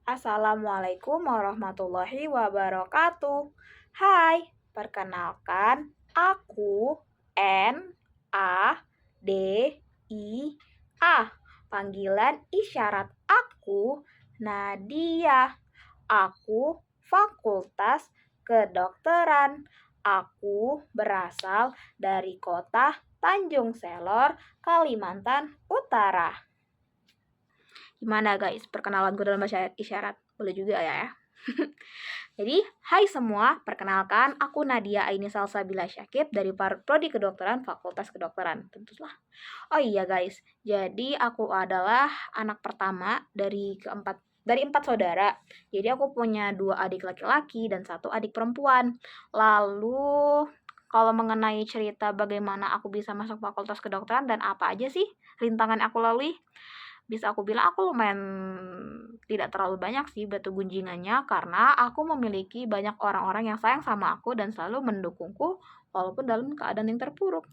Assalamualaikum warahmatullahi wabarakatuh. Hai, perkenalkan aku Nadia. Panggilan isyarat aku Nadia. Aku Fakultas Kedokteran. Aku berasal dari kota Tanjung Selor, Kalimantan Utara. Gimana guys, perkenalan gue dalam bahasa isyarat? Boleh juga ya. Jadi, hai semua, perkenalkan aku Nadia Aini Salsabila Syakib dari Prodi Kedokteran Fakultas Kedokteran. Tentulah. Oh iya guys, jadi aku adalah anak pertama dari empat saudara. Jadi aku punya 2 adik laki-laki dan 1 adik perempuan. Lalu kalau mengenai cerita bagaimana aku bisa masuk Fakultas Kedokteran dan apa aja sih rintangan aku lalui, bisa aku bilang aku lumayan tidak terlalu banyak sih batu gunjingannya, karena aku memiliki banyak orang-orang yang sayang sama aku dan selalu mendukungku walaupun dalam keadaan yang terpuruk.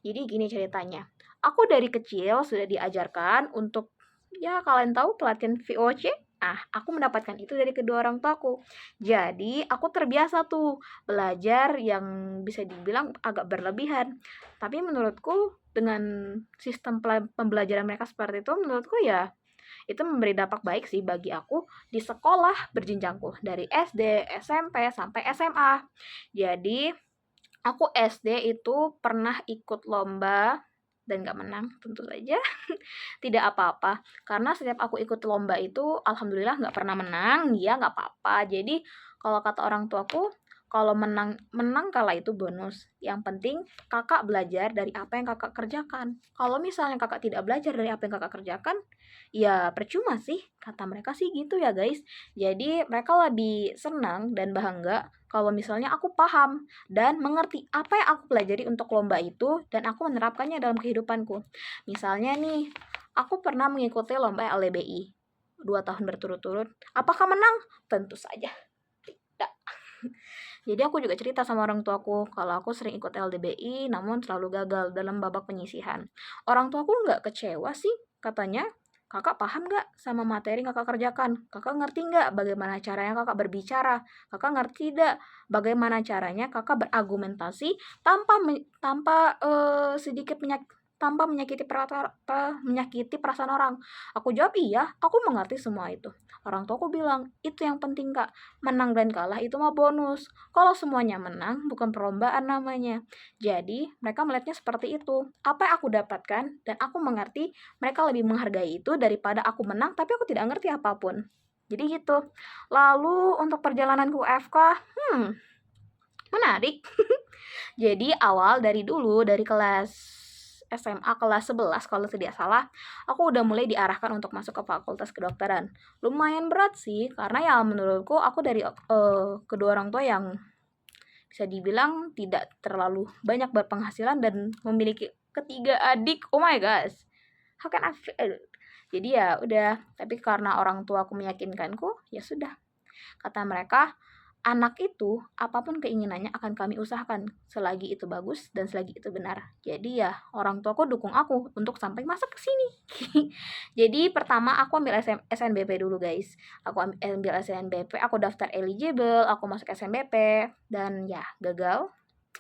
Jadi gini ceritanya, aku dari kecil sudah diajarkan untuk, ya kalian tahu pelatihan VOC? Aku mendapatkan itu dari kedua orang tuaku. Jadi aku terbiasa tuh belajar yang bisa dibilang agak berlebihan. Tapi menurutku dengan sistem pembelajaran mereka seperti itu, menurutku ya itu memberi dampak baik sih bagi aku di sekolah berjenjangku dari SD, SMP, sampai SMA. Jadi aku SD itu pernah ikut lomba dan gak menang, tentu saja. Tidak apa-apa, karena setiap aku ikut lomba itu alhamdulillah gak pernah menang, ya gak apa-apa. Jadi kalau kata orang tuaku, kalau menang kalah itu bonus. Yang penting kakak belajar dari apa yang kakak kerjakan. Kalau misalnya kakak tidak belajar dari apa yang kakak kerjakan, ya percuma sih, kata mereka sih gitu ya guys. Jadi mereka lebih senang dan bangga kalau misalnya aku paham dan mengerti apa yang aku pelajari untuk lomba itu dan aku menerapkannya dalam kehidupanku. Misalnya nih, aku pernah mengikuti lomba LDBI 2 tahun berturut-turut. Apakah menang? Tentu saja tidak. Jadi aku juga cerita sama orang tuaku kalau aku sering ikut LDBI namun selalu gagal dalam babak penyisihan. Orang tuaku nggak kecewa sih, katanya, kakak paham nggak sama materi yang kakak kerjakan? Kakak ngerti nggak bagaimana caranya kakak berbicara? Kakak ngerti nggak bagaimana caranya kakak berargumentasi sedikit tanpa menyakiti perasaan orang? Aku jawab iya, aku mengerti semua itu. Orang tuaku bilang, itu yang penting kak, menang dan kalah itu mah bonus. Kalau semuanya menang, bukan perlombaan namanya. Jadi, mereka melihatnya seperti itu. Apa yang aku dapatkan dan aku mengerti, mereka lebih menghargai itu daripada aku menang tapi aku tidak ngerti apapun. Jadi gitu. Lalu untuk perjalananku FK, menarik. Jadi awal dari dulu, dari kelas SMA kelas 11 kalau tidak salah, aku udah mulai diarahkan untuk masuk ke Fakultas Kedokteran. Lumayan berat sih, karena ya menurutku aku dari kedua orang tua yang bisa dibilang tidak terlalu banyak berpenghasilan dan memiliki 3 adik. Oh my gosh. How can I feel? Jadi ya udah, tapi karena orang tua aku meyakinkanku, ya sudah. Kata mereka, anak itu apapun keinginannya akan kami usahakan selagi itu bagus dan selagi itu benar. Jadi ya orang tuaku dukung aku untuk sampai masuk ke sini. Jadi pertama aku ambil SNBP dulu guys. Aku ambil SNBP, aku daftar eligible, aku masuk SNBP dan ya gagal.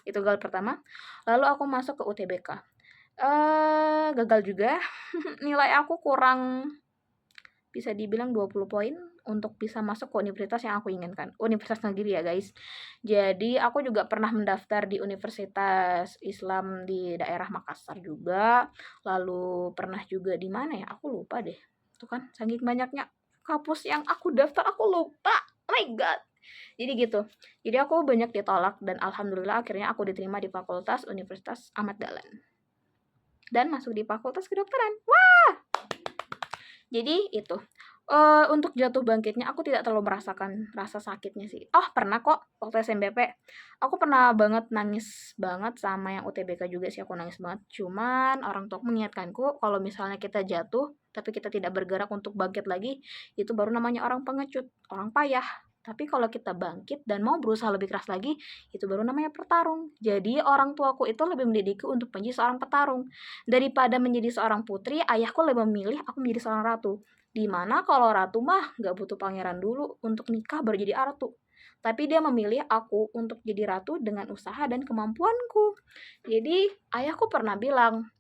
Itu gagal pertama. Lalu aku masuk ke UTBK. Gagal juga. Nilai aku kurang, bisa dibilang 20 poin untuk bisa masuk ke universitas yang aku inginkan. Universitas negeri ya guys. Jadi aku juga pernah mendaftar di Universitas Islam di daerah Makassar juga. Lalu pernah juga di mana ya? Aku lupa deh. Itu kan saking banyaknya kampus yang aku daftar, aku lupa. Oh my god. Jadi gitu. Jadi aku banyak ditolak dan alhamdulillah akhirnya aku diterima di Fakultas Universitas Ahmad Dahlan. Dan masuk di Fakultas Kedokteran. Wah! Jadi itu. Untuk jatuh bangkitnya aku tidak terlalu merasakan rasa sakitnya sih. Oh pernah kok waktu SNBP. Aku pernah banget nangis banget sama yang UTBK juga sih, aku nangis banget. Cuman orang tua mengingatkanku kalau misalnya kita jatuh tapi kita tidak bergerak untuk bangkit lagi, itu baru namanya orang pengecut, orang payah. Tapi kalau kita bangkit dan mau berusaha lebih keras lagi, itu baru namanya petarung. Jadi orang tuaku itu lebih mendidikku untuk menjadi seorang petarung. Daripada menjadi seorang putri, ayahku lebih memilih aku menjadi seorang ratu. Dimana kalau ratu mah gak butuh pangeran dulu untuk nikah baru jadi ratu. Tapi dia memilih aku untuk jadi ratu dengan usaha dan kemampuanku. Jadi ayahku pernah bilang,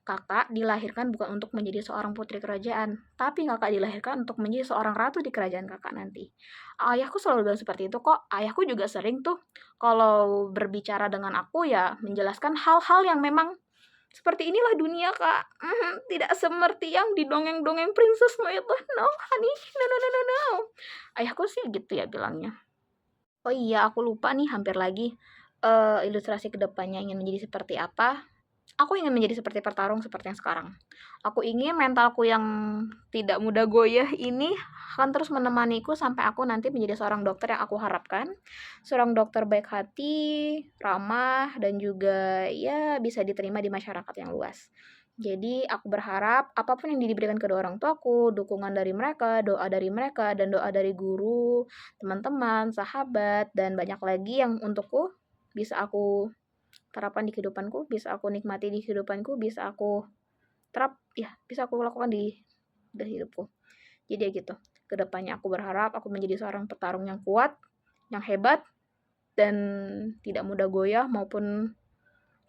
kakak dilahirkan bukan untuk menjadi seorang putri kerajaan, tapi kakak dilahirkan untuk menjadi seorang ratu di kerajaan kakak nanti. Ayahku selalu bilang seperti itu kok. Ayahku juga sering tuh kalau berbicara dengan aku ya menjelaskan hal-hal yang memang seperti inilah dunia kak. Tidak seperti yang di dongeng-dongeng Princess itu. No honey, no no no no no. Ayahku sih gitu ya bilangnya. Oh iya, aku lupa nih hampir lagi. Ilustrasi kedepannya ingin menjadi seperti apa. Aku ingin menjadi seperti petarung seperti yang sekarang. Aku ingin mentalku yang tidak mudah goyah ini akan terus menemaniku sampai aku nanti menjadi seorang dokter yang aku harapkan. Seorang dokter baik hati, ramah, dan juga ya bisa diterima di masyarakat yang luas. Jadi aku berharap apapun yang diberikan kedua orang tuaku, dukungan dari mereka, doa dari mereka, dan doa dari guru, teman-teman, sahabat, dan banyak lagi yang untukku bisa aku terapkan di kehidupanku, bisa aku nikmati di kehidupanku, bisa aku bisa aku lakukan di hidupku. Jadi ya gitu. Kedepannya aku berharap aku menjadi seorang petarung yang kuat, yang hebat, dan tidak mudah goyah maupun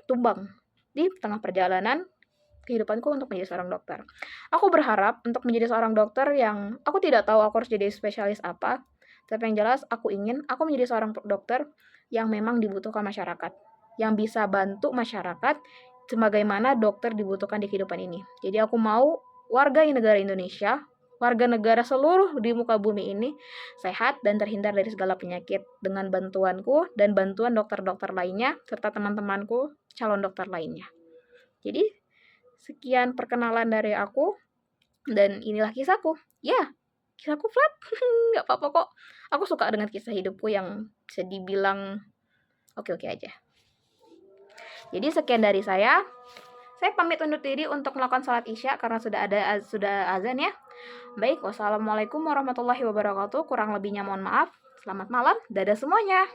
tumbang di tengah perjalanan kehidupanku untuk menjadi seorang dokter. Aku berharap untuk menjadi seorang dokter yang aku tidak tahu aku harus jadi spesialis apa, tapi yang jelas aku ingin aku menjadi seorang dokter yang memang dibutuhkan masyarakat, yang bisa bantu masyarakat sebagaimana dokter dibutuhkan di kehidupan ini. Jadi aku mau warga negara Indonesia, warga negara seluruh di muka bumi ini sehat dan terhindar dari segala penyakit dengan bantuanku dan bantuan dokter-dokter lainnya serta teman-temanku calon dokter lainnya. Jadi sekian perkenalan dari aku dan inilah kisahku. Ya, kisahku flat. Gak apa-apa kok. Aku suka dengan kisah hidupku yang bisa dibilang oke-oke aja. Jadi sekian dari saya. Saya pamit undur diri untuk melakukan sholat isya karena sudah azan ya. Baik, wassalamualaikum warahmatullahi wabarakatuh. Kurang lebihnya mohon maaf. Selamat malam, dadah semuanya.